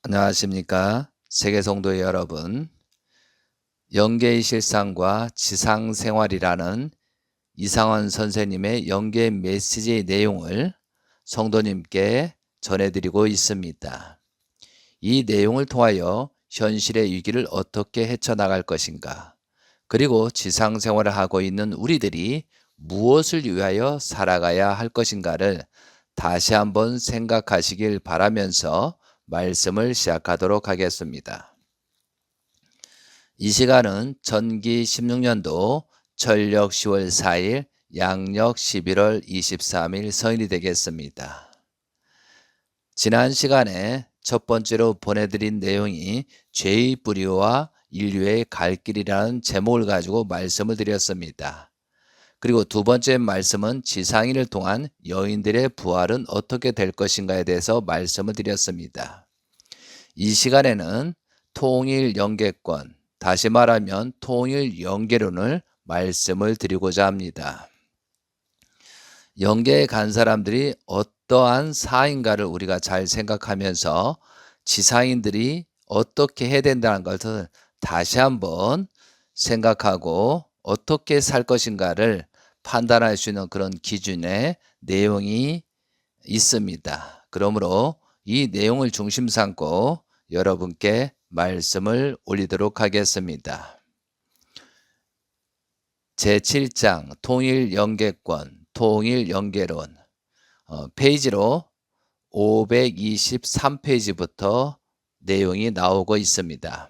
안녕하십니까. 세계성도 여러분. 영계의 실상과 지상생활이라는 이상원 선생님의 영계 메시지의 내용을 성도님께 전해드리고 있습니다. 이 내용을 통하여 현실의 위기를 어떻게 헤쳐나갈 것인가, 그리고 지상생활을 하고 있는 우리들이 무엇을 위하여 살아가야 할 것인가를 다시 한번 생각하시길 바라면서 말씀을 시작하도록 하겠습니다. 이 시간은 전기 16년도 철력 10월 4일, 양력 11월 23일 서인이 되겠습니다. 지난 시간에 첫 번째로 보내드린 내용이 죄의 뿌리와 인류의 갈 길이라는 제목을 가지고 말씀을 드렸습니다. 그리고 두 번째 말씀은 지상인을 통한 여인들의 부활은 어떻게 될 것인가에 대해서 말씀을 드렸습니다. 이 시간에는 통일 영계권, 다시 말하면 통일 영계론을 말씀을 드리고자 합니다. 영계에 간 사람들이 어떠한 사인가를 우리가 잘 생각하면서 지상인들이 어떻게 해야 된다는 것을 다시 한번 생각하고 어떻게 살 것인가를 판단할 수 있는 그런 기준의 내용이 있습니다. 그러므로 이 내용을 중심 삼고 여러분께 말씀을 올리도록 하겠습니다. 제7장 통일영계권, 통일영계론, 페이지로 523페이지부터 내용이 나오고 있습니다.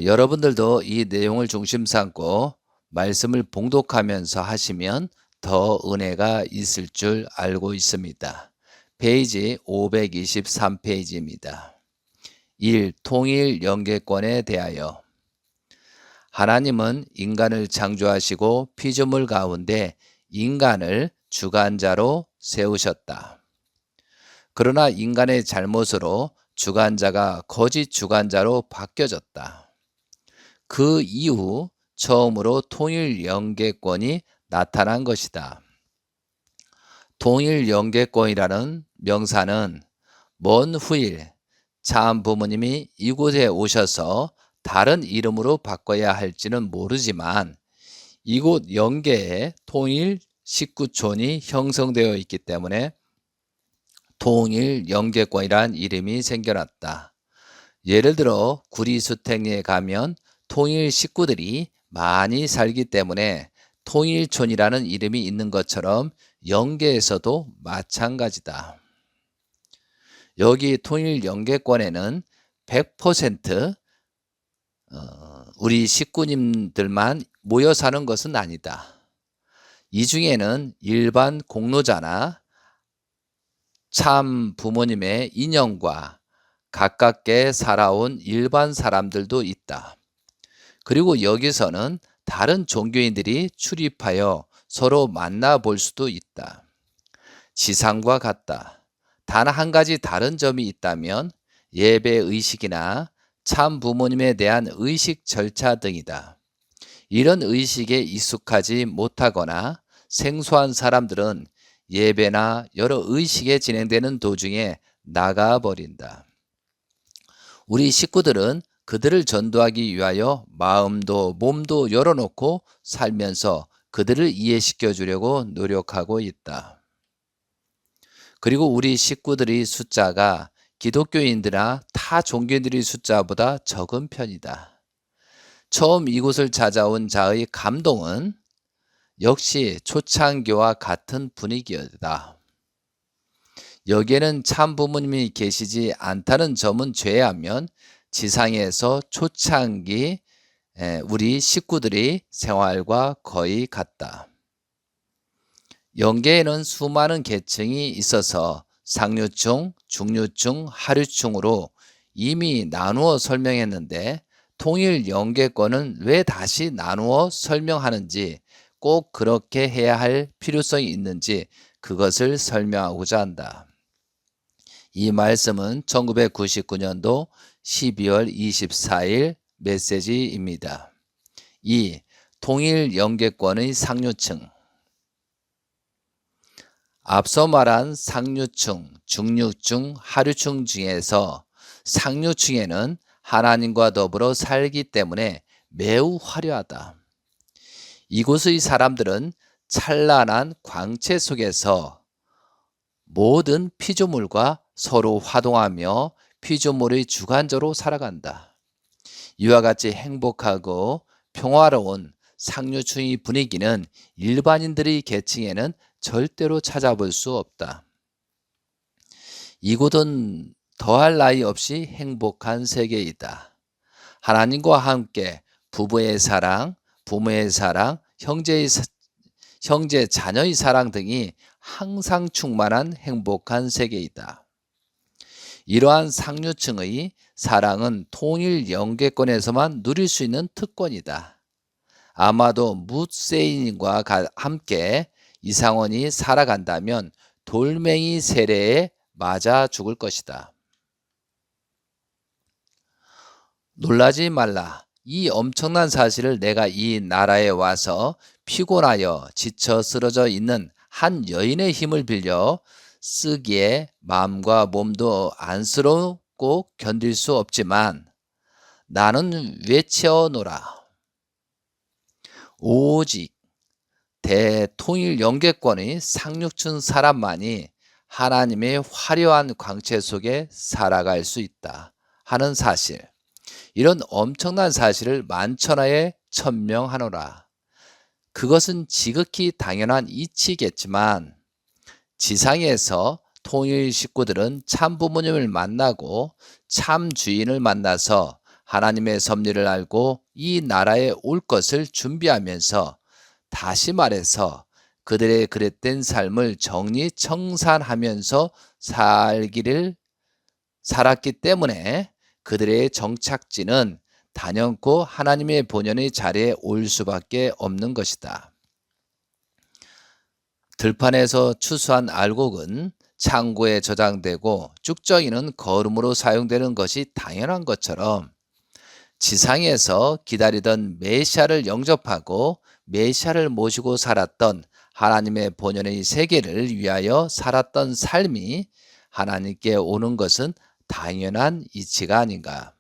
여러분들도 이 내용을 중심 삼고 말씀을 봉독하면서 하시면 더 은혜가 있을 줄 알고 있습니다. 페이지 523페이지입니다. 1. 통일 영계권에 대하여. 하나님은 인간을 창조하시고 피조물 가운데 인간을 주관자로 세우셨다. 그러나 인간의 잘못으로 주관자가 거짓 주관자로 바뀌어졌다. 그 이후 처음으로 통일 영계권이 나타난 것이다. 통일 영계권이라는 명사는 먼 후일 참 부모님이 이곳에 오셔서 다른 이름으로 바꿔야 할지는 모르지만 이곳 영계에 통일 19촌이 형성되어 있기 때문에 통일 영계권이란 이름이 생겨났다. 예를 들어 구리수택리에 가면 통일 식구들이 많이 살기 때문에 통일촌이라는 이름이 있는 것처럼 영계에서도 마찬가지다. 여기 통일 영계권에는 100% 우리 식구님들만 모여 사는 것은 아니다. 이 중에는 일반 공로자나 참 부모님의 인연과 가깝게 살아온 일반 사람들도 있다. 그리고 여기서는 다른 종교인들이 출입하여 서로 만나볼 수도 있다. 지상과 같다. 단 한 가지 다른 점이 있다면 예배 의식이나 참 부모님에 대한 의식 절차 등이다. 이런 의식에 익숙하지 못하거나 생소한 사람들은 예배나 여러 의식에 진행되는 도중에 나가버린다. 우리 식구들은 그들을 전도하기 위하여 마음도 몸도 열어놓고 살면서 그들을 이해시켜 주려고 노력하고 있다. 그리고 우리 식구들의 숫자가 기독교인들이나 타 종교인들의 숫자보다 적은 편이다. 처음 이곳을 찾아온 자의 감동은 역시 초창기와 같은 분위기였다. 여기에는 참 부모님이 계시지 않다는 점은 제외하면 지상에서 초창기 우리 식구들의 생활과 거의 같다. 영계에는 수많은 계층이 있어서 상류층, 중류층, 하류층으로 이미 나누어 설명했는데 통일 영계권은 왜 다시 나누어 설명하는지, 꼭 그렇게 해야 할 필요성이 있는지 그것을 설명하고자 한다. 이 말씀은 1999년도 12월 24일 메시지입니다. 2. 통일 영계권의 상류층. 앞서 말한 상류층, 중류층, 하류층 중에서 상류층에는 하나님과 더불어 살기 때문에 매우 화려하다. 이곳의 사람들은 찬란한 광채 속에서 모든 피조물과 서로 화동하며 피조물의 주관자로 살아간다. 이와 같이 행복하고 평화로운 상류층의 분위기는 일반인들의 계층에는 절대로 찾아볼 수 없다. 이곳은 더할 나위 없이 행복한 세계이다. 하나님과 함께 부부의 사랑, 부모의 사랑, 형제, 자녀의 사랑 등이 항상 충만한 행복한 세계이다. 이러한 상류층의 사랑은 통일 영계권에서만 누릴 수 있는 특권이다. 아마도 무세인과 함께 이상원이 살아간다면 돌멩이 세례에 맞아 죽을 것이다. 놀라지 말라. 이 엄청난 사실을 내가 이 나라에 와서 피곤하여 지쳐 쓰러져 있는 한 여인의 힘을 빌려 쓰기에 마음과 몸도 안쓰럽고 견딜 수 없지만 나는 외쳐노라. 오직 대통일 영계권의 상륙층 사람만이 하나님의 화려한 광채 속에 살아갈 수 있다 하는 사실. 이런 엄청난 사실을 만천하에 천명하노라. 그것은 지극히 당연한 이치겠지만 지상에서 통일 식구들은 참 부모님을 만나고 참 주인을 만나서 하나님의 섭리를 알고 이 나라에 올 것을 준비하면서 다시 말해서 그들의 그릇된 삶을 정리청산하면서 살았기 때문에 그들의 정착지는 단연코 하나님의 본연의 자리에 올 수밖에 없는 것이다. 들판에서 추수한 알곡은 창고에 저장되고 쭉정이는 거름으로 사용되는 것이 당연한 것처럼 지상에서 기다리던 메시아를 영접하고 메시아를 모시고 살았던 하나님의 본연의 세계를 위하여 살았던 삶이 하나님께 오는 것은 당연한 이치가 아닌가.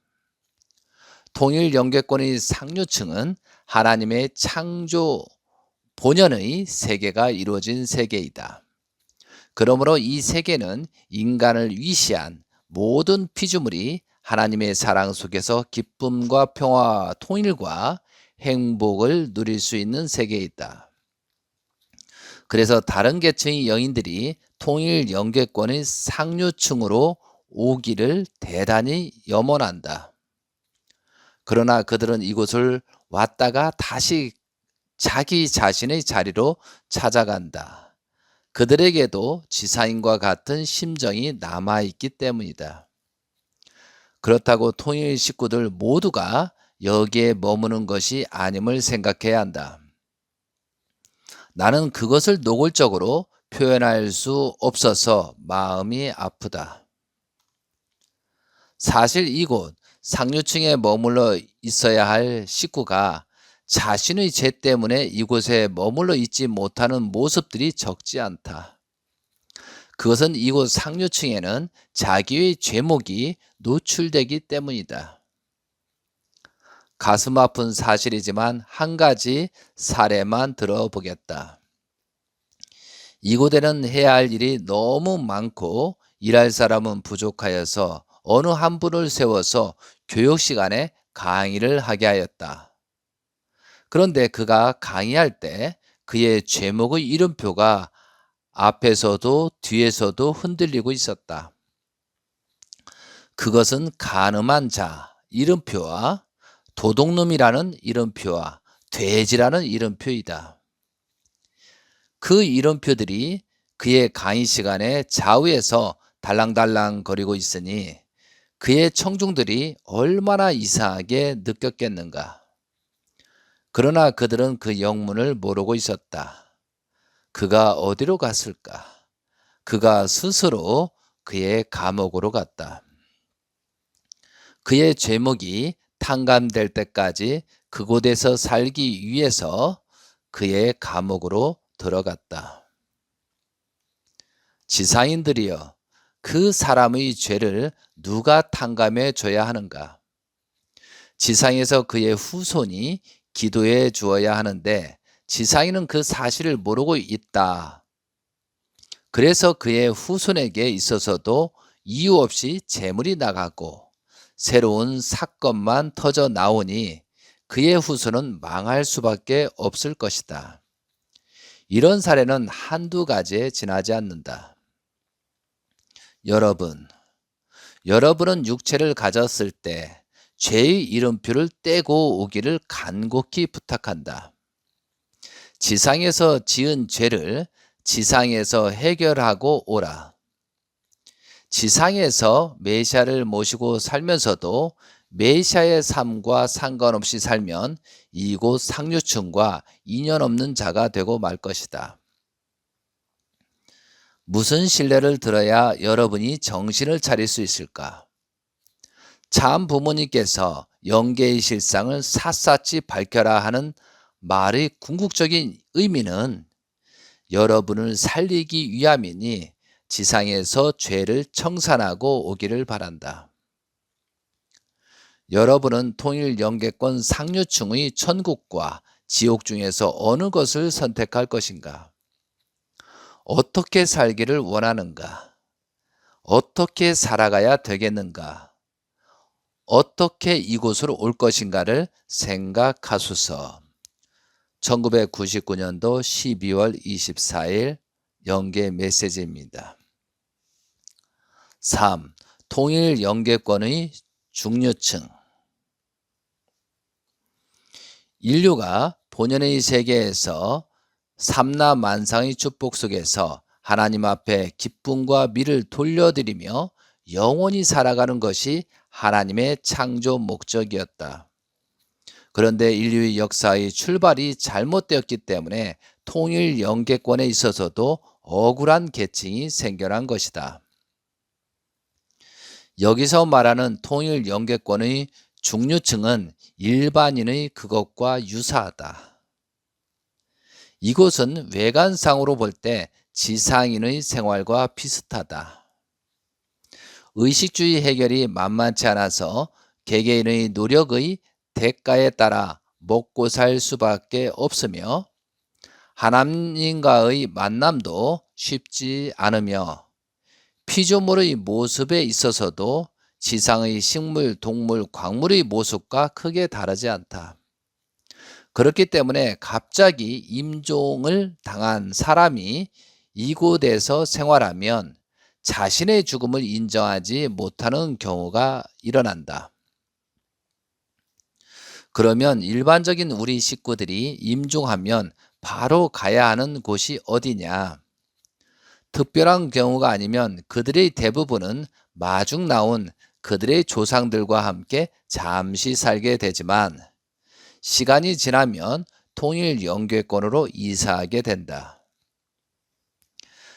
통일 영계권의 상류층은 하나님의 창조 본연의 세계가 이루어진 세계이다. 그러므로 이 세계는 인간을 위시한 모든 피조물이 하나님의 사랑 속에서 기쁨과 평화, 통일과 행복을 누릴 수 있는 세계이다. 그래서 다른 계층의 영인들이 통일 영계권의 상류층으로 오기를 대단히 염원한다. 그러나 그들은 이곳을 왔다가 다시 자기 자신의 자리로 찾아간다. 그들에게도 지상인과 같은 심정이 남아있기 때문이다. 그렇다고 통일 식구들 모두가 여기에 머무는 것이 아님을 생각해야 한다. 나는 그것을 노골적으로 표현할 수 없어서 마음이 아프다. 사실 이곳 상류층에 머물러 있어야 할 식구가 자신의 죄 때문에 이곳에 머물러 있지 못하는 모습들이 적지 않다. 그것은 이곳 상류층에는 자기의 죄목이 노출되기 때문이다. 가슴 아픈 사실이지만 한 가지 사례만 들어보겠다. 이곳에는 해야 할 일이 너무 많고 일할 사람은 부족하여서 어느 한 분을 세워서 교육 시간에 강의를 하게 하였다. 그런데 그가 강의할 때 그의 제목의 이름표가 앞에서도 뒤에서도 흔들리고 있었다. 그것은 간음한 자 이름표와 도둑놈이라는 이름표와 돼지라는 이름표이다. 그 이름표들이 그의 강의 시간에 좌우에서 달랑달랑 거리고 있으니 그의 청중들이 얼마나 이상하게 느꼈겠는가. 그러나 그들은 그 영문을 모르고 있었다. 그가 어디로 갔을까? 그가 스스로 그의 감옥으로 갔다. 그의 죄목이 탕감될 때까지 그곳에서 살기 위해서 그의 감옥으로 들어갔다. 지상인들이여, 그 사람의 죄를 누가 탕감해 줘야 하는가? 지상에서 그의 후손이 기도해 주어야 하는데 지상인은 그 사실을 모르고 있다. 그래서 그의 후손에게 있어서도 이유 없이 재물이 나가고 새로운 사건만 터져 나오니 그의 후손은 망할 수밖에 없을 것이다. 이런 사례는 한두 가지에 지나지 않는다. 여러분은 육체를 가졌을 때 죄의 이름표를 떼고 오기를 간곡히 부탁한다. 지상에서 지은 죄를 지상에서 해결하고 오라. 지상에서 메시아를 모시고 살면서도 메시아의 삶과 상관없이 살면 이곳 상류층과 인연 없는 자가 되고 말 것이다. 무슨 신뢰를 들어야 여러분이 정신을 차릴 수 있을까? 참 부모님께서 영계의 실상을 샅샅이 밝혀라 하는 말의 궁극적인 의미는 여러분을 살리기 위함이니 지상에서 죄를 청산하고 오기를 바란다. 여러분은 통일 영계권 상류층의 천국과 지옥 중에서 어느 것을 선택할 것인가? 어떻게 살기를 원하는가? 어떻게 살아가야 되겠는가? 어떻게 이곳으로 올 것인가를 생각하소서. 1999년도 12월 24일 영계 메시지입니다. 3. 통일 영계권의 중류층. 인류가 본연의 세계에서 삼라만상의 축복 속에서 하나님 앞에 기쁨과 미를 돌려드리며 영원히 살아가는 것이 하나님의 창조 목적이었다. 그런데 인류의 역사의 출발이 잘못되었기 때문에 통일 영계권에 있어서도 억울한 계층이 생겨난 것이다. 여기서 말하는 통일 영계권의 중류층은 일반인의 그것과 유사하다. 이곳은 외관상으로 볼 때 지상인의 생활과 비슷하다. 의식주의 해결이 만만치 않아서 개개인의 노력의 대가에 따라 먹고 살 수밖에 없으며 하나님과의 만남도 쉽지 않으며 피조물의 모습에 있어서도 지상의 식물, 동물, 광물의 모습과 크게 다르지 않다. 그렇기 때문에 갑자기 임종을 당한 사람이 이곳에서 생활하면 자신의 죽음을 인정하지 못하는 경우가 일어난다. 그러면 일반적인 우리 식구들이 임종하면 바로 가야 하는 곳이 어디냐? 특별한 경우가 아니면 그들의 대부분은 마중 나온 그들의 조상들과 함께 잠시 살게 되지만 시간이 지나면 통일 영계권으로 이사하게 된다.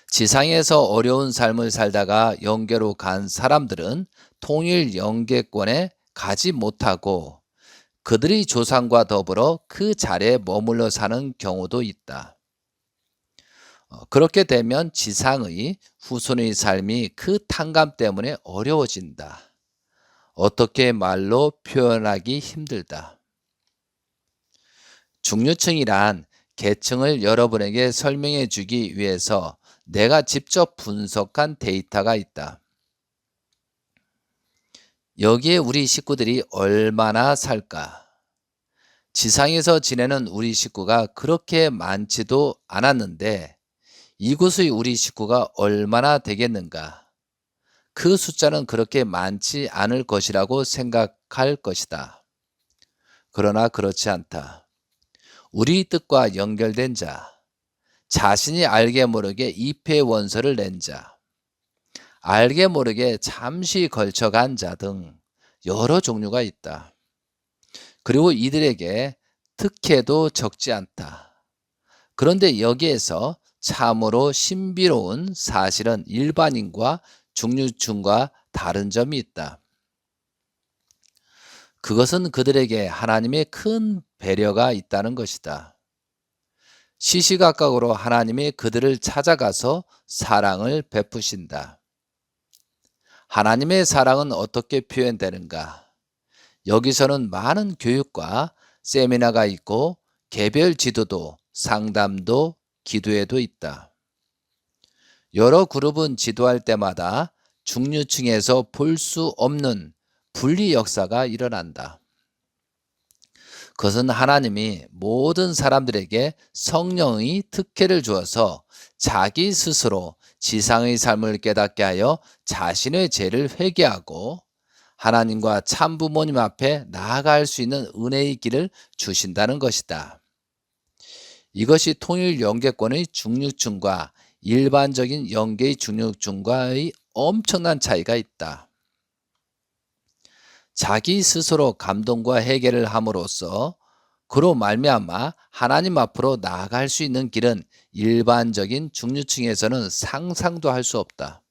지상에서 어려운 삶을 살다가 영계로 간 사람들은 통일 영계권에 가지 못하고 그들의 조상과 더불어 그 자리에 머물러 사는 경우도 있다. 그렇게 되면 지상의 후손의 삶이 그 탕감 때문에 어려워진다. 어떻게 말로 표현하기 힘들다. 중류층이란 계층을 여러분에게 설명해 주기 위해서 내가 직접 분석한 데이터가 있다. 여기에 우리 식구들이 얼마나 살까? 지상에서 지내는 우리 식구가 그렇게 많지도 않았는데 이곳의 우리 식구가 얼마나 되겠는가? 그 숫자는 그렇게 많지 않을 것이라고 생각할 것이다. 그러나 그렇지 않다. 우리 뜻과 연결된 자, 자신이 알게 모르게 입회 원서를 낸 자, 알게 모르게 잠시 걸쳐간 자 등 여러 종류가 있다. 그리고 이들에게 특혜도 적지 않다. 그런데 여기에서 참으로 신비로운 사실은 일반인과 중류층과 다른 점이 있다. 그것은 그들에게 하나님의 큰 배려가 있다는 것이다. 시시각각으로 하나님이 그들을 찾아가서 사랑을 베푸신다. 하나님의 사랑은 어떻게 표현되는가? 여기서는 많은 교육과 세미나가 있고 개별 지도도 상담도 기도에도 있다. 여러 그룹은 지도할 때마다 중류층에서 볼 수 없는 분리 역사가 일어난다. 그것은 하나님이 모든 사람들에게 성령의 특혜를 주어서 자기 스스로 지상의 삶을 깨닫게 하여 자신의 죄를 회개하고 하나님과 참부모님 앞에 나아갈 수 있는 은혜의 길을 주신다는 것이다. 이것이 통일 영계권의 중류층과 일반적인 영계의 중류층과의 엄청난 차이가 있다. 자기 스스로 감동과 회개를 함으로써 그로 말미암아 하나님 앞으로 나아갈 수 있는 길은 일반적인 중류층에서는 상상도 할 수 없다.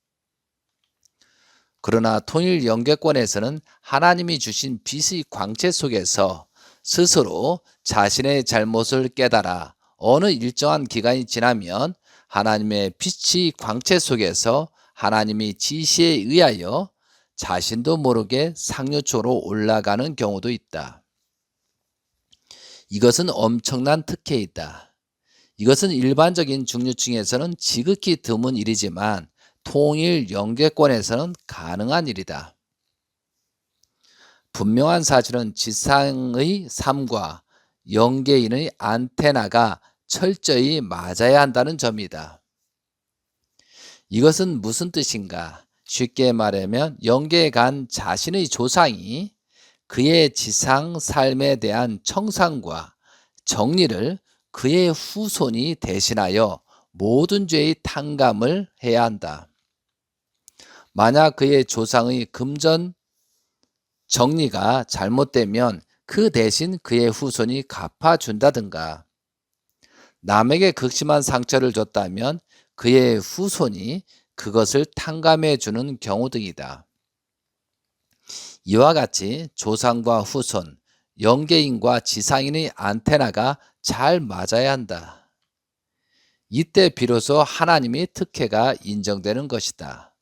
그러나 통일 영계권에서는 하나님이 주신 빛의 광채 속에서 스스로 자신의 잘못을 깨달아 어느 일정한 기간이 지나면 하나님의 빛의 광채 속에서 하나님이 지시에 의하여 자신도 모르게 상류초로 올라가는 경우도 있다. 이것은 엄청난 특혜이다. 이것은 일반적인 중류층에서는 지극히 드문 일이지만 통일 영계권에서는 가능한 일이다. 분명한 사실은 지상의 삶과 영계인의 안테나가 철저히 맞아야 한다는 점이다. 이것은 무슨 뜻인가? 쉽게 말하면 영계에 간 자신의 조상이 그의 지상 삶에 대한 청산과 정리를 그의 후손이 대신하여 모든 죄의 탕감을 해야 한다. 만약 그의 조상의 금전 정리가 잘못되면 그 대신 그의 후손이 갚아준다든가, 남에게 극심한 상처를 줬다면 그의 후손이 그것을 탕감해 주는 경우 등이다. 이와 같이 조상과 후손, 영계인과 지상인의 안테나가 잘 맞아야 한다. 이때 비로소 하나님의 특혜가 인정되는 것이다.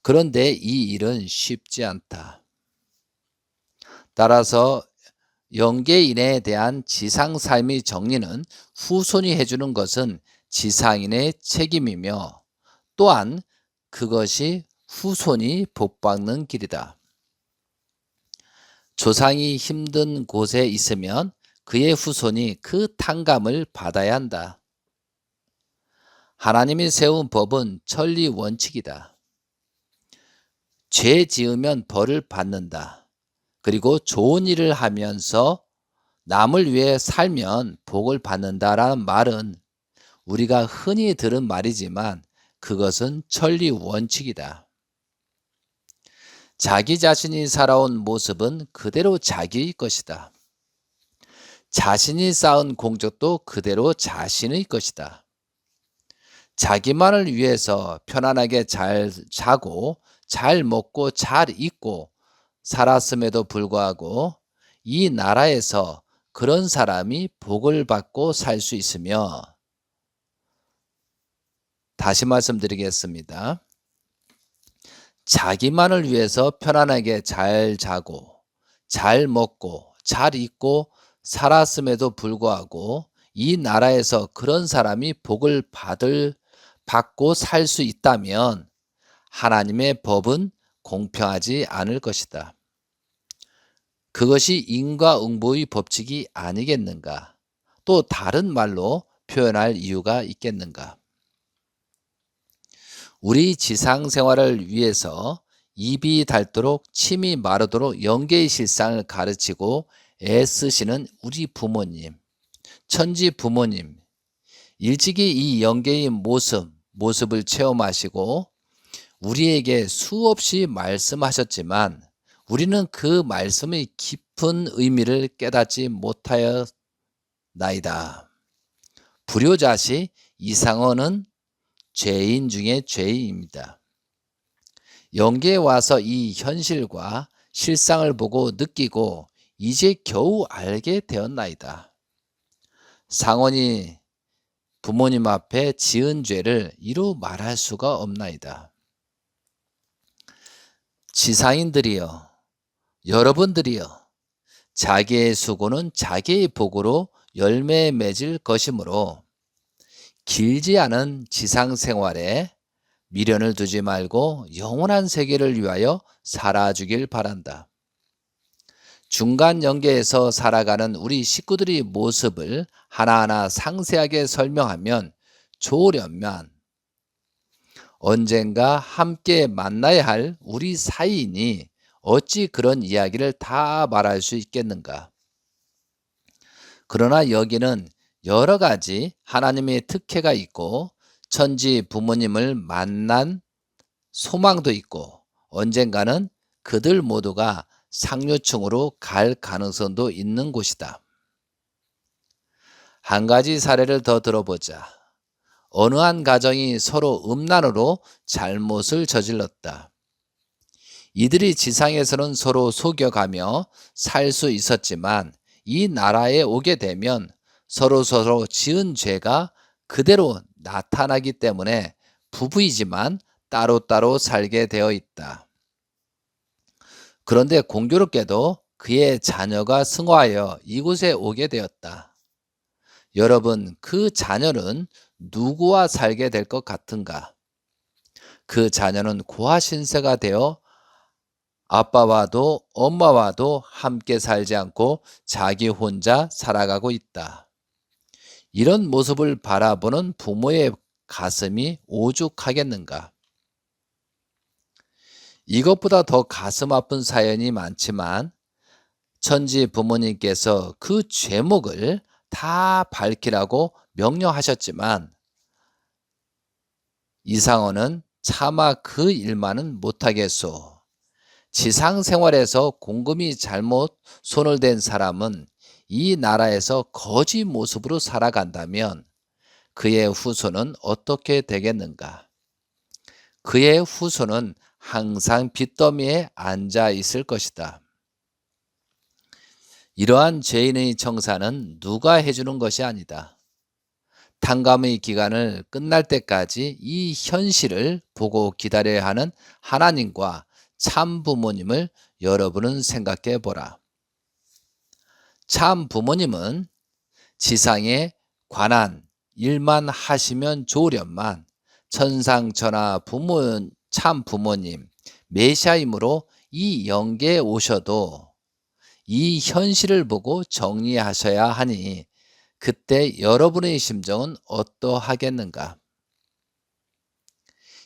그런데 이 일은 쉽지 않다. 따라서 영계인에 대한 지상 삶의 정리는 후손이 해주는 것은 지상인의 책임이며 또한 그것이 후손이 복받는 길이다. 조상이 힘든 곳에 있으면 그의 후손이 그 탕감을 받아야 한다. 하나님이 세운 법은 천리 원칙이다. 죄 지으면 벌을 받는다. 그리고 좋은 일을 하면서 남을 위해 살면 복을 받는다라는 말은 우리가 흔히 들은 말이지만 그것은 천리 원칙이다. 자기 자신이 살아온 모습은 그대로 자기의 것이다. 자신이 쌓은 공적도 그대로 자신의 것이다. 자기만을 위해서 편안하게 잘 자고 잘 먹고 잘 입고 살았음에도 불구하고 이 나라에서 그런 사람이 복을 받고 살 수 있으며, 다시 말씀드리겠습니다. 자기만을 위해서 편안하게 잘 자고 잘 먹고 잘 입고 살았음에도 불구하고 이 나라에서 그런 사람이 복을 받고 살 수 있다면 하나님의 법은 공평하지 않을 것이다. 그것이 인과응보의 법칙이 아니겠는가? 또 다른 말로 표현할 이유가 있겠는가? 우리 지상 생활을 위해서 입이 닳도록 침이 마르도록 영계의 실상을 가르치고 애쓰시는 우리 부모님, 천지 부모님, 일찍이 이 영계의 모습을 체험하시고 우리에게 수없이 말씀하셨지만 우리는 그 말씀의 깊은 의미를 깨닫지 못하였나이다. 불효자시 이상언은 죄인 중에 죄인입니다. 영계에 와서 이 현실과 실상을 보고 느끼고 이제 겨우 알게 되었나이다. 상원이 부모님 앞에 지은 죄를 이루 말할 수가 없나이다. 지상인들이여, 여러분들이여, 자기의 수고는 자기의 복으로 열매 맺을 것이므로 길지 않은 지상 생활에 미련을 두지 말고 영원한 세계를 위하여 살아주길 바란다. 중간 연계에서 살아가는 우리 식구들의 모습을 하나하나 상세하게 설명하면 좋으련만 언젠가 함께 만나야 할 우리 사이이니 어찌 그런 이야기를 다 말할 수 있겠는가. 그러나 여기는 여러 가지 하나님의 특혜가 있고 천지 부모님을 만난 소망도 있고 언젠가는 그들 모두가 상류층으로 갈 가능성도 있는 곳이다. 한 가지 사례를 더 들어보자. 어느 한 가정이 서로 음란으로 잘못을 저질렀다. 이들이 지상에서는 서로 속여가며 살 수 있었지만 이 나라에 오게 되면 서로 지은 죄가 그대로 나타나기 때문에 부부이지만 따로따로 살게 되어 있다. 그런데 공교롭게도 그의 자녀가 승화하여 이곳에 오게 되었다. 여러분, 그 자녀는 누구와 살게 될 것 같은가? 그 자녀는 고아신세가 되어 아빠와도 엄마와도 함께 살지 않고 자기 혼자 살아가고 있다. 이런 모습을 바라보는 부모의 가슴이 오죽하겠는가? 이것보다 더 가슴 아픈 사연이 많지만 천지 부모님께서 그 죄목을 다 밝히라고 명령하셨지만 이상호는 차마 그 일만은 못하겠소. 지상 생활에서 곰곰이 잘못 손을 댄 사람은 이 나라에서 거지 모습으로 살아간다면 그의 후손은 어떻게 되겠는가? 그의 후손은 항상 빚더미에 앉아 있을 것이다. 이러한 죄인의 청산은 누가 해주는 것이 아니다. 탕감의 기간을 끝날 때까지 이 현실을 보고 기다려야 하는 하나님과 참 부모님을 여러분은 생각해 보라. 참 부모님은 지상에 관한 일만 하시면 좋으련만 천상천하 참 부모님 메시아임으로 이 영계에 오셔도 이 현실을 보고 정리하셔야 하니 그때 여러분의 심정은 어떠하겠는가?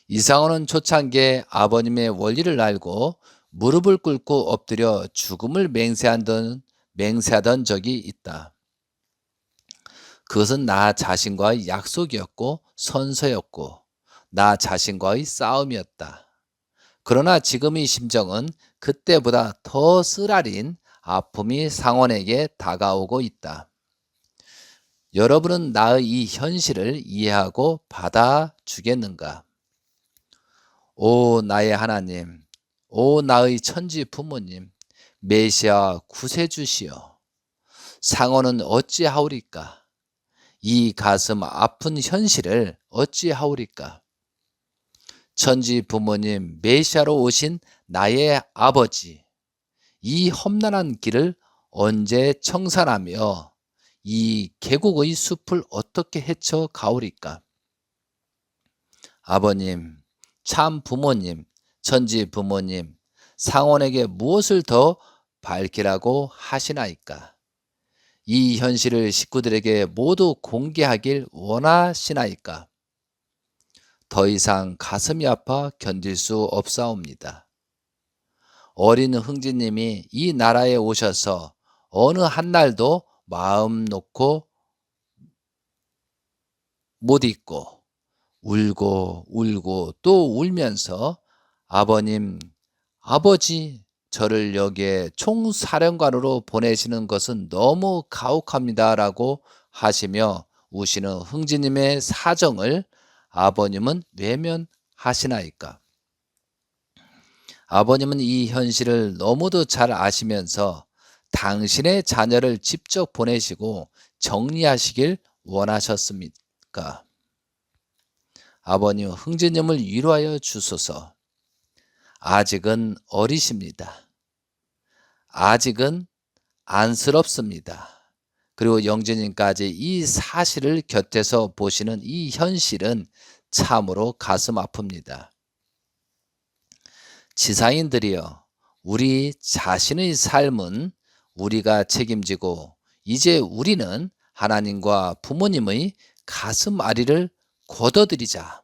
이상호는 초창기에 아버님의 원리를 알고 무릎을 꿇고 엎드려 죽음을 맹세하던 적이 있다. 그것은 나 자신과의 약속이었고 선서였고 나 자신과의 싸움이었다. 그러나 지금의 심정은 그때보다 더 쓰라린 아픔이 상원에게 다가오고 있다. 여러분은 나의 이 현실을 이해하고 받아주겠는가? 오 나의 하나님, 오 나의 천지 부모님, 메시아 구세주시여, 상어는 어찌하오리까? 이 가슴 아픈 현실을 어찌하오리까? 천지 부모님 메시아로 오신 나의 아버지, 이 험난한 길을 언제 청산하며 이 계곡의 숲을 어떻게 헤쳐 가오리까? 아버님, 참 부모님, 천지 부모님, 상원에게 무엇을 더 밝히라고 하시나이까? 이 현실을 식구들에게 모두 공개하길 원하시나이까? 더 이상 가슴이 아파 견딜 수 없사옵니다. 어린 흥지님이 이 나라에 오셔서 어느 한날도 마음 놓고 못 잊고 울고 울고 또 울면서 아버님, 아버지, 저를 여기에 총사령관으로 보내시는 것은 너무 가혹합니다라고 하시며 우시는 흥지님의 사정을 아버님은 외면하시나이까? 아버님은 이 현실을 너무도 잘 아시면서 당신의 자녀를 직접 보내시고 정리하시길 원하셨습니까? 아버님, 흥제님을 위로하여 주소서. 아직은 어리십니다. 아직은 안쓰럽습니다. 그리고 영재님까지 이 사실을 곁에서 보시는 이 현실은 참으로 가슴 아픕니다. 지상인들이여, 우리 자신의 삶은 우리가 책임지고 이제 우리는 하나님과 부모님의 가슴 아리를 걷어들이자.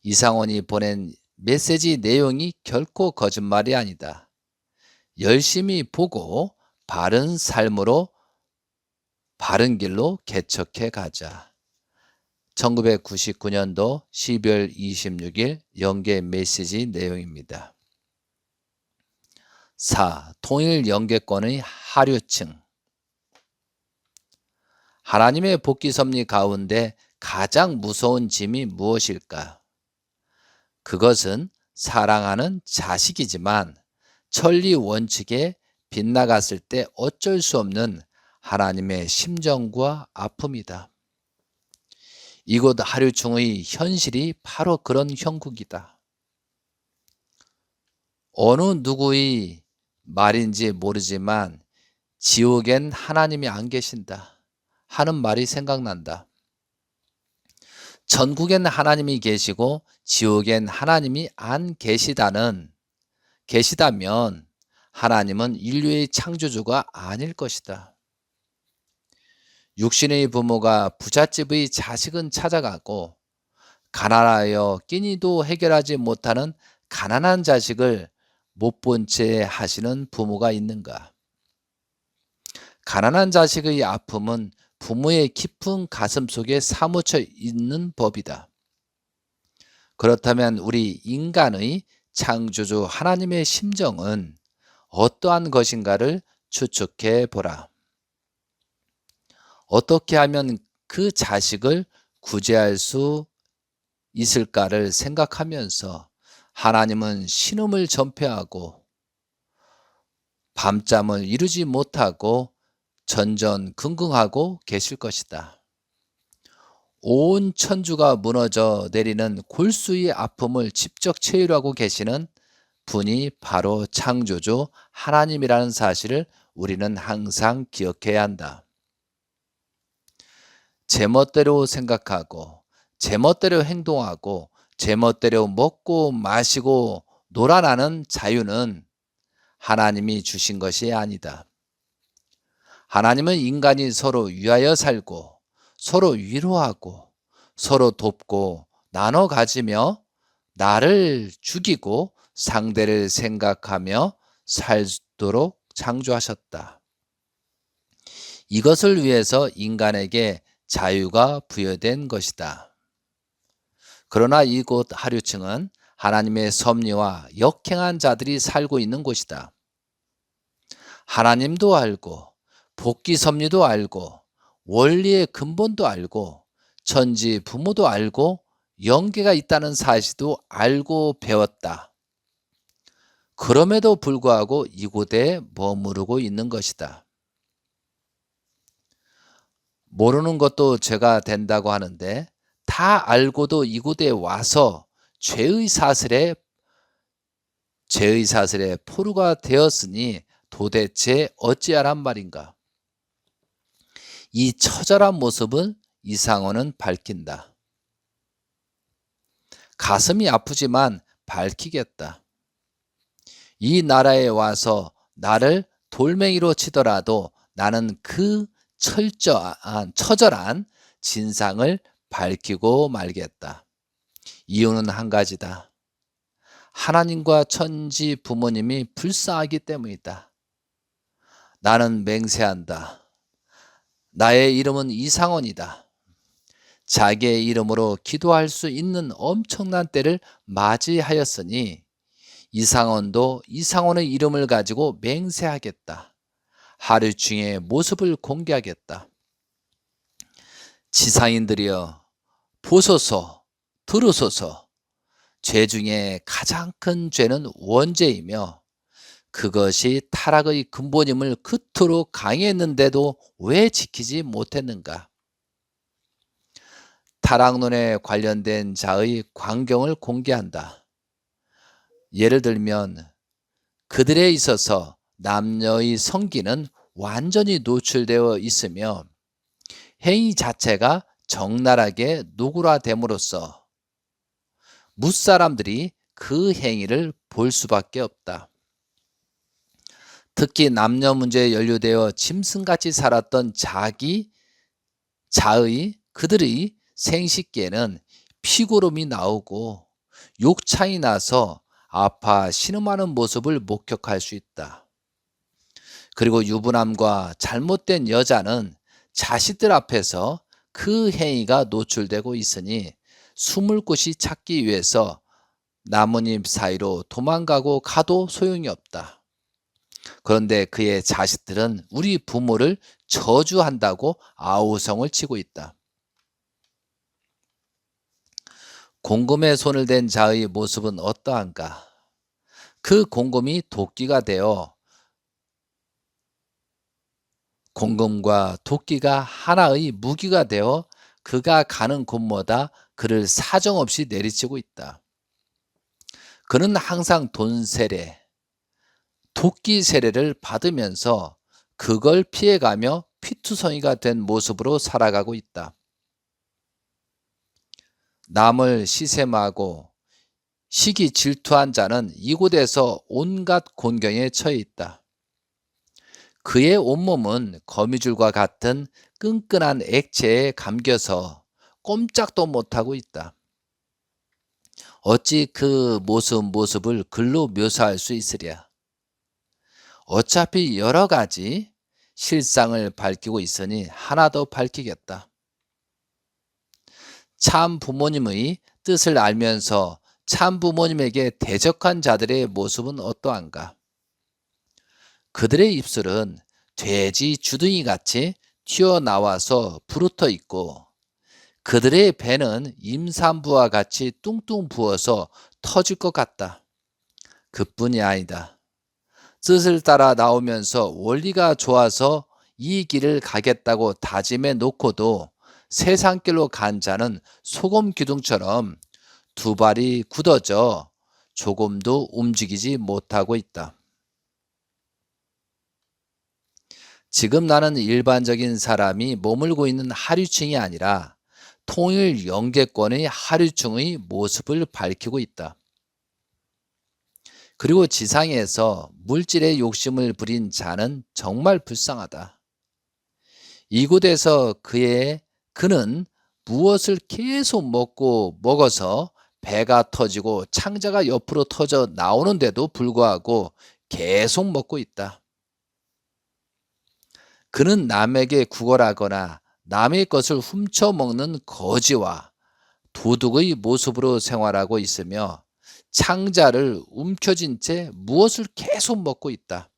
이상원이 보낸 메시지 내용이 결코 거짓말이 아니다. 열심히 보고 바른 삶으로 바른 길로 개척해 가자. 1999년도 12월 26일 영계 메시지 내용입니다. 4. 통일 영계권의 하류층. 하나님의 복귀 섭리 가운데 가장 무서운 짐이 무엇일까? 그것은 사랑하는 자식이지만 천리 원칙에 빗나갔을 때 어쩔 수 없는 하나님의 심정과 아픔이다. 이곳 하류층의 현실이 바로 그런 형국이다. 어느 누구의 말인지 모르지만 지옥엔 하나님이 안 계신다 하는 말이 생각난다. 전국엔 하나님이 계시고 지옥엔 하나님이 안 계시다면 하나님은 인류의 창조주가 아닐 것이다. 육신의 부모가 부잣집의 자식은 찾아가고 가난하여 끼니도 해결하지 못하는 가난한 자식을 못 본 채 하시는 부모가 있는가? 가난한 자식의 아픔은 부모의 깊은 가슴 속에 사무쳐 있는 법이다. 그렇다면 우리 인간의 창조주 하나님의 심정은 어떠한 것인가를 추측해 보라. 어떻게 하면 그 자식을 구제할 수 있을까를 생각하면서 하나님은 신음을 전폐하고 밤잠을 이루지 못하고 전전긍긍하고 계실 것이다. 온 천주가 무너져 내리는 골수의 아픔을 직접 체휼하고 계시는 분이 바로 창조주 하나님이라는 사실을 우리는 항상 기억해야 한다. 제멋대로 생각하고 제멋대로 행동하고 제멋대로 먹고 마시고 놀아나는 자유는 하나님이 주신 것이 아니다. 하나님은 인간이 서로 위하여 살고 서로 위로하고 서로 돕고 나눠 가지며 나를 죽이고 상대를 생각하며 살도록 창조하셨다. 이것을 위해서 인간에게 자유가 부여된 것이다. 그러나 이곳 하류층은 하나님의 섭리와 역행한 자들이 살고 있는 곳이다. 하나님도 알고 복귀 섭리도 알고 원리의 근본도 알고 천지 부모도 알고 영계가 있다는 사실도 알고 배웠다. 그럼에도 불구하고 이곳에 머무르고 있는 것이다. 모르는 것도 죄가 된다고 하는데 다 알고도 이곳에 와서 죄의 사슬에 포로가 되었으니 도대체 어찌하란 말인가? 이 처절한 모습을 이상호는 밝힌다. 가슴이 아프지만 밝히겠다. 이 나라에 와서 나를 돌멩이로 치더라도 나는 그 처절한 진상을 밝히고 말겠다. 이유는 한 가지다. 하나님과 천지 부모님이 불쌍하기 때문이다. 나는 맹세한다. 나의 이름은 이상원이다. 자기의 이름으로 기도할 수 있는 엄청난 때를 맞이하였으니 이상원도 이상원의 이름을 가지고 맹세하겠다. 하류층의 모습을 공개하겠다. 지상인들이여 보소서 들으소서. 죄 중에 가장 큰 죄는 원죄이며 그것이 타락의 근본임을 그토록 강의했는데도 왜 지키지 못했는가? 타락론에 관련된 자의 광경을 공개한다. 예를 들면 그들에 있어서 남녀의 성기는 완전히 노출되어 있으며 행위 자체가 적나라하게 노골화됨으로써 뭇사람들이 그 행위를 볼 수밖에 없다. 특히 남녀 문제에 연루되어 짐승같이 살았던 그들의 생식기에는 피고름이 나오고 욕창이 나서 아파 신음하는 모습을 목격할 수 있다. 그리고 유부남과 잘못된 여자는 자식들 앞에서 그 행위가 노출되고 있으니 숨을 곳이 찾기 위해서 나뭇잎 사이로 도망가고 가도 소용이 없다. 그런데 그의 자식들은 우리 부모를 저주한다고 아우성을 치고 있다. 공금에 손을 댄 자의 모습은 어떠한가? 그 공금이 도끼가 되어 공금과 도끼가 하나의 무기가 되어 그가 가는 곳마다 그를 사정없이 내리치고 있다. 그는 항상 돈 세례, 도끼 세례를 받으면서 그걸 피해가며 피투성이가 된 모습으로 살아가고 있다. 남을 시샘하고 시기 질투한 자는 이곳에서 온갖 곤경에 처해 있다. 그의 온몸은 거미줄과 같은 끈끈한 액체에 감겨서 꼼짝도 못하고 있다. 어찌 그 모습을 글로 묘사할 수 있으랴. 어차피 여러 가지 실상을 밝히고 있으니 하나 더 밝히겠다. 참 부모님의 뜻을 알면서 참 부모님에게 대적한 자들의 모습은 어떠한가? 그들의 입술은 돼지 주둥이 같이 튀어나와서 부르터 있고 그들의 배는 임산부와 같이 뚱뚱 부어서 터질 것 같다. 그뿐이 아니다. 뜻을 따라 나오면서 원리가 좋아서 이 길을 가겠다고 다짐해 놓고도 세상길로 간 자는 소금 기둥처럼 두 발이 굳어져 조금도 움직이지 못하고 있다. 지금 나는 일반적인 사람이 머물고 있는 하류층이 아니라 통일 영계권의 하류층의 모습을 밝히고 있다. 그리고 지상에서 물질의 욕심을 부린 자는 정말 불쌍하다. 이곳에서 그는 무엇을 계속 먹어서 배가 터지고 창자가 옆으로 터져 나오는데도 불구하고 계속 먹고 있다. 그는 남에게 구걸하거나 남의 것을 훔쳐먹는 거지와 도둑의 모습으로 생활하고 있으며 창자를 움켜쥔 채 무엇을 계속 먹고 있다.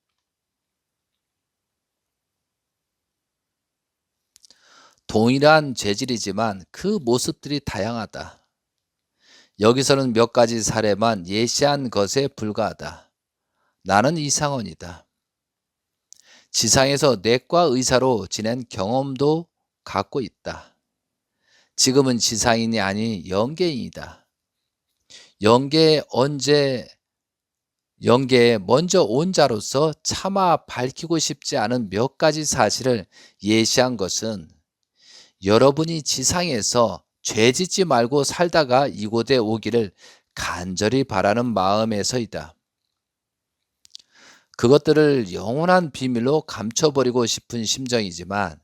동일한 재질이지만 그 모습들이 다양하다. 여기서는 몇 가지 사례만 예시한 것에 불과하다. 나는 이상원이다. 지상에서 내과 의사로 지낸 경험도 갖고 있다. 지금은 지상인이 아닌 영계인이다. 영계에 먼저 온 자로서 차마 밝히고 싶지 않은 몇 가지 사실을 예시한 것은 여러분이 지상에서 죄 짓지 말고 살다가 이곳에 오기를 간절히 바라는 마음에서이다. 그것들을 영원한 비밀로 감춰버리고 싶은 심정이지만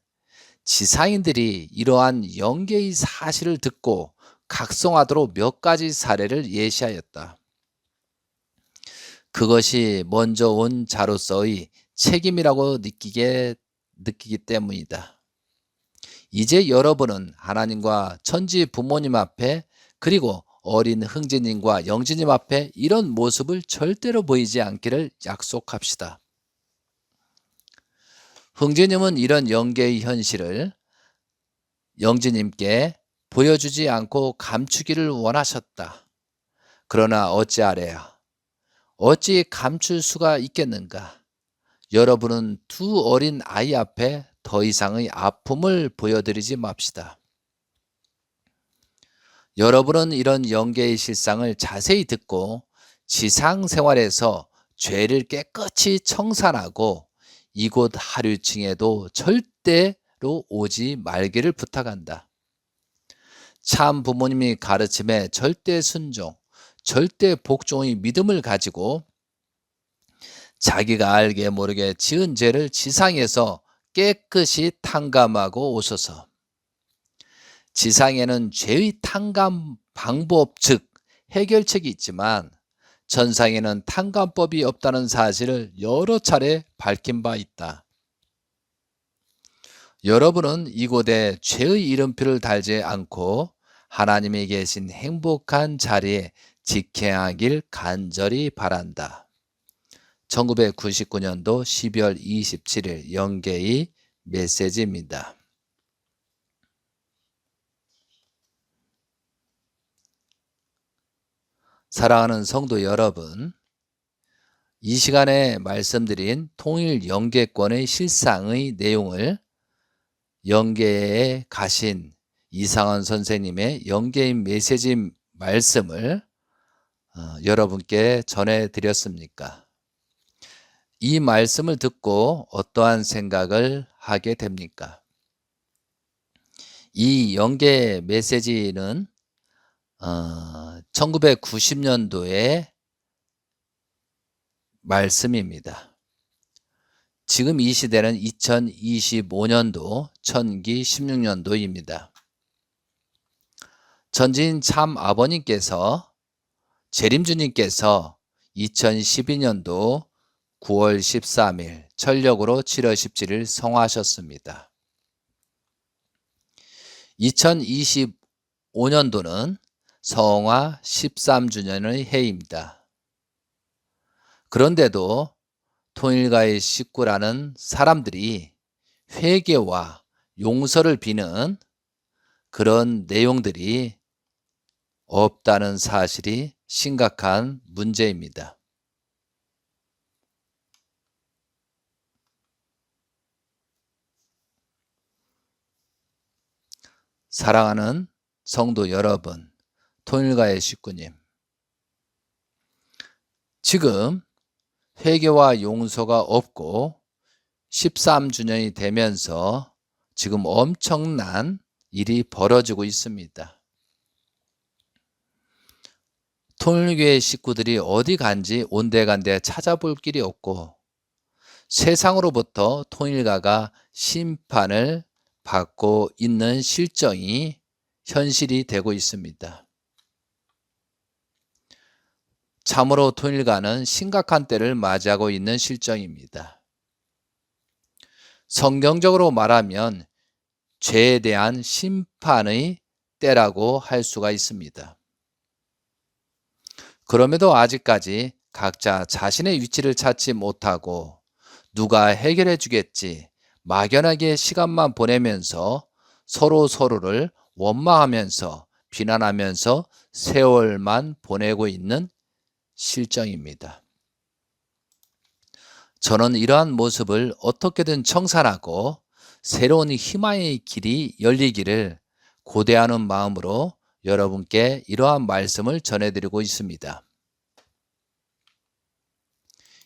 지상인들이 이러한 영계의 사실을 듣고 각성하도록 몇 가지 사례를 예시하였다. 그것이 먼저 온 자로서의 책임이라고 느끼기 때문이다. 이제 여러분은 하나님과 천지 부모님 앞에 그리고 어린 흥진님과 영진님 앞에 이런 모습을 절대로 보이지 않기를 약속합시다. 흥진님은 이런 영계의 현실을 영진님께 보여주지 않고 감추기를 원하셨다. 그러나 어찌하랴. 어찌 감출 수가 있겠는가? 여러분은 두 어린 아이 앞에 더 이상의 아픔을 보여드리지 맙시다. 여러분은 이런 영계의 실상을 자세히 듣고 지상 생활에서 죄를 깨끗이 청산하고 이곳 하류층에도 절대로 오지 말기를 부탁한다. 참 부모님이 가르침에 절대 순종, 절대 복종의 믿음을 가지고 자기가 알게 모르게 지은 죄를 지상에서 깨끗이 탕감하고 오소서. 지상에는 죄의 탕감 방법 즉 해결책이 있지만 전상에는 탕감법이 없다는 사실을 여러 차례 밝힌 바 있다. 여러분은 이곳에 죄의 이름표를 달지 않고 하나님이 계신 행복한 자리에 직행하길 간절히 바란다. 1999년도 12월 27일 영계의 메시지입니다. 사랑하는 성도 여러분, 이 시간에 말씀드린 통일 영계권의 실상의 내용을 영계에 가신 이상원 선생님의 영계인 메시지 말씀을 여러분께 전해드렸습니까? 이 말씀을 듣고 어떠한 생각을 하게 됩니까? 이 영계 메시지는 1990년도의 말씀입니다. 지금 이 시대는 2025년도 천기 16년도입니다. 전지인 참 아버님께서 재림주님께서 2012년도 9월 13일 철력으로 7월 17일 성화하셨습니다. 2025년도는 성화 13주년의 해입니다. 그런데도 통일가의 식구라는 사람들이 회개와 용서를 비는 그런 내용들이 없다는 사실이 심각한 문제입니다. 사랑하는 성도 여러분, 통일가의 식구님, 지금 회개와 용서가 없고 13주년이 되면서 지금 엄청난 일이 벌어지고 있습니다. 통일교회 식구들이 어디 간지 온데간데 찾아볼 길이 없고 세상으로부터 통일가가 심판을 받고 있는 실정이 현실이 되고 있습니다. 참으로 통일가는 심각한 때를 맞이하고 있는 실정입니다. 성경적으로 말하면 죄에 대한 심판의 때라고 할 수가 있습니다. 그럼에도 아직까지 각자 자신의 위치를 찾지 못하고 누가 해결해 주겠지 막연하게 시간만 보내면서 서로를 원망하면서 비난하면서 세월만 보내고 있는 실정입니다. 저는 이러한 모습을 어떻게든 청산하고 새로운 희망의 길이 열리기를 고대하는 마음으로 여러분께 이러한 말씀을 전해드리고 있습니다.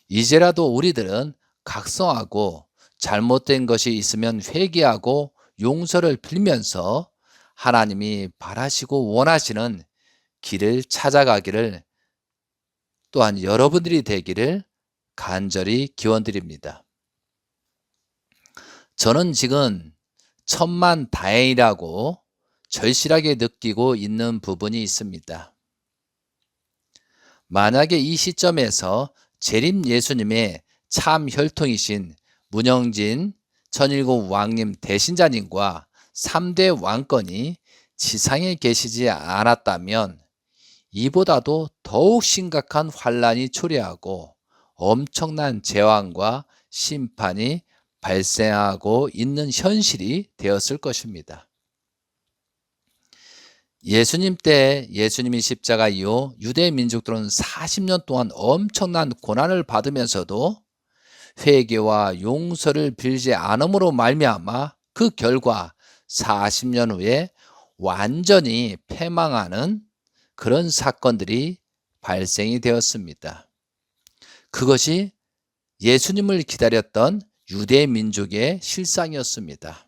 이제라도 우리들은 각성하고 잘못된 것이 있으면 회개하고 용서를 빌면서 하나님이 바라시고 원하시는 길을 찾아가기를 또한 여러분들이 되기를 간절히 기원드립니다. 저는 지금 천만다행이라고 절실하게 느끼고 있는 부분이 있습니다. 만약에 이 시점에서 재림 예수님의 참 혈통이신 문영진 천일국 왕님 대신자님과 3대 왕권이 지상에 계시지 않았다면 이보다도 더욱 심각한 환란이 초래하고 엄청난 재앙과 심판이 발생하고 있는 현실이 되었을 것입니다. 예수님 때 예수님이 십자가 이후 유대 민족들은 40년 동안 엄청난 고난을 받으면서도 회개와 용서를 빌지 않음으로 말미암아 그 결과 40년 후에 완전히 패망하는 그런 사건들이 발생이 되었습니다. 그것이 예수님을 기다렸던 유대 민족의 실상이었습니다.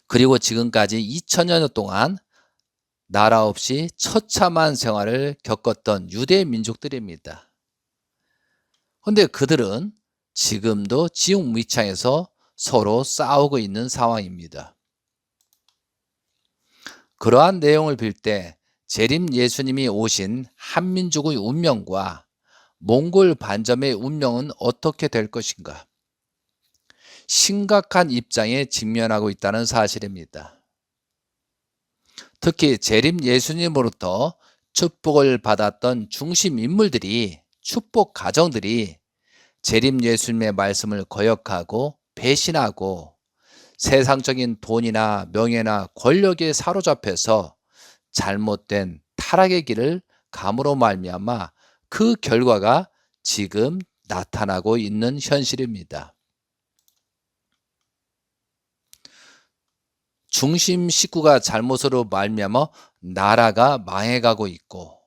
그리고 지금까지 2000년 동안 나라 없이 처참한 생활을 겪었던 유대 민족들입니다. 그런데 그들은 지금도 지옥미창에서 서로 싸우고 있는 상황입니다. 그러한 내용을 빌 때 재림 예수님이 오신 한민족의 운명과 몽골 반점의 운명은 어떻게 될 것인가? 심각한 입장에 직면하고 있다는 사실입니다. 특히 재림 예수님으로부터 축복을 받았던 중심 인물들이, 축복 가정들이 재림 예수님의 말씀을 거역하고 배신하고 세상적인 돈이나 명예나 권력에 사로잡혀서 잘못된 타락의 길을 감으로 말미암아 그 결과가 지금 나타나고 있는 현실입니다. 중심 식구가 잘못으로 말미암아 나라가 망해가고 있고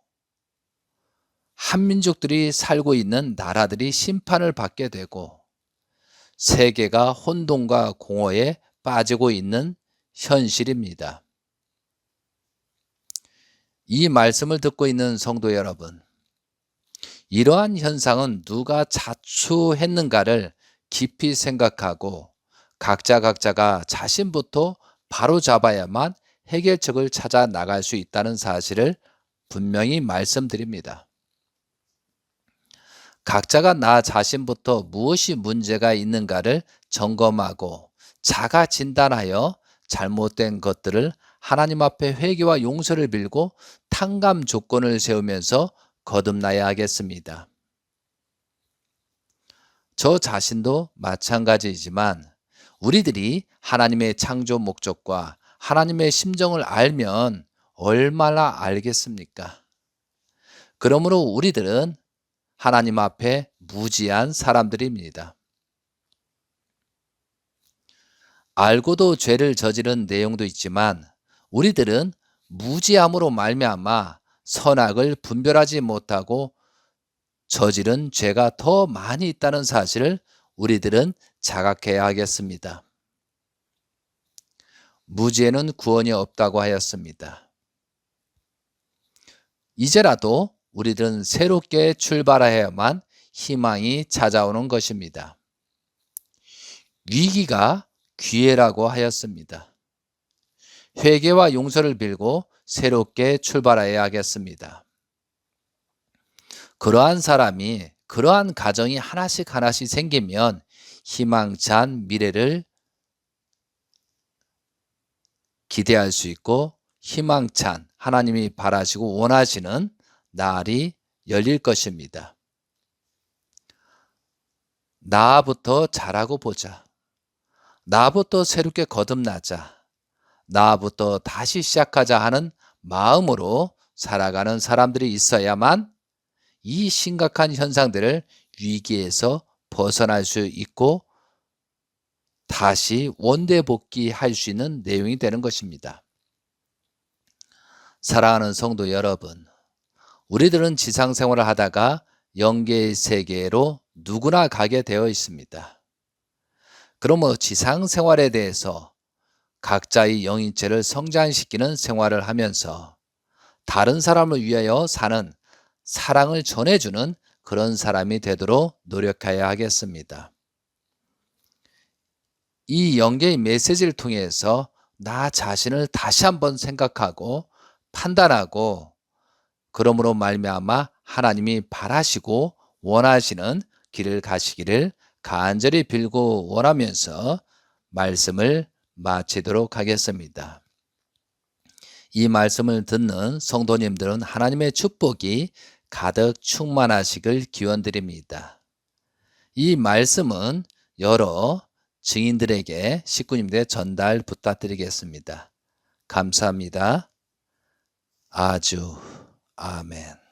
한민족들이 살고 있는 나라들이 심판을 받게 되고 세계가 혼돈과 공허에 빠지고 있는 현실입니다. 이 말씀을 듣고 있는 성도 여러분, 이러한 현상은 누가 자초했는가를 깊이 생각하고 각자가 자신부터 바로 잡아야만 해결책을 찾아 나갈 수 있다는 사실을 분명히 말씀드립니다. 각자가 나 자신부터 무엇이 문제가 있는가를 점검하고 자가 진단하여 잘못된 것들을 하나님 앞에 회개와 용서를 빌고 탕감 조건을 세우면서 거듭나야 하겠습니다. 저 자신도 마찬가지이지만 우리들이 하나님의 창조 목적과 하나님의 심정을 알면 얼마나 알겠습니까? 그러므로 우리들은 하나님 앞에 무지한 사람들입니다. 알고도 죄를 저지른 내용도 있지만 우리들은 무지함으로 말미암아 선악을 분별하지 못하고 저지른 죄가 더 많이 있다는 사실을 우리들은 자각해야 하겠습니다. 무지에는 구원이 없다고 하였습니다. 이제라도 우리들은 새롭게 출발해야만 희망이 찾아오는 것입니다. 위기가 기회라고 하였습니다. 회개와 용서를 빌고 새롭게 출발해야 하겠습니다. 그러한 사람이, 그러한 가정이 하나씩 생기면 희망찬 미래를 기대할 수 있고 희망찬 하나님이 바라시고 원하시는 날이 열릴 것입니다. 나부터 잘하고 보자. 나부터 새롭게 거듭나자. 나부터 다시 시작하자 하는 마음으로 살아가는 사람들이 있어야만 이 심각한 현상들을 위기에서 벗어날 수 있고 다시 원대복귀할 수 있는 내용이 되는 것입니다. 사랑하는 성도 여러분, 우리들은 지상생활을 하다가 영계의 세계로 누구나 가게 되어 있습니다. 그러므로 지상생활에 대해서 각자의 영인체를 성장시키는 생활을 하면서 다른 사람을 위하여 사는 사랑을 전해주는 그런 사람이 되도록 노력해야 하겠습니다. 이 영계의 메시지를 통해서 나 자신을 다시 한번 생각하고 판단하고 그러므로 말미암아 하나님이 바라시고 원하시는 길을 가시기를 간절히 빌고 원하면서 말씀을 마치도록 하겠습니다. 이 말씀을 듣는 성도님들은 하나님의 축복이 가득 충만하시길 기원드립니다. 이 말씀은 여러 증인들에게 식구님들의 전달 부탁드리겠습니다. 감사합니다. 아주 아멘.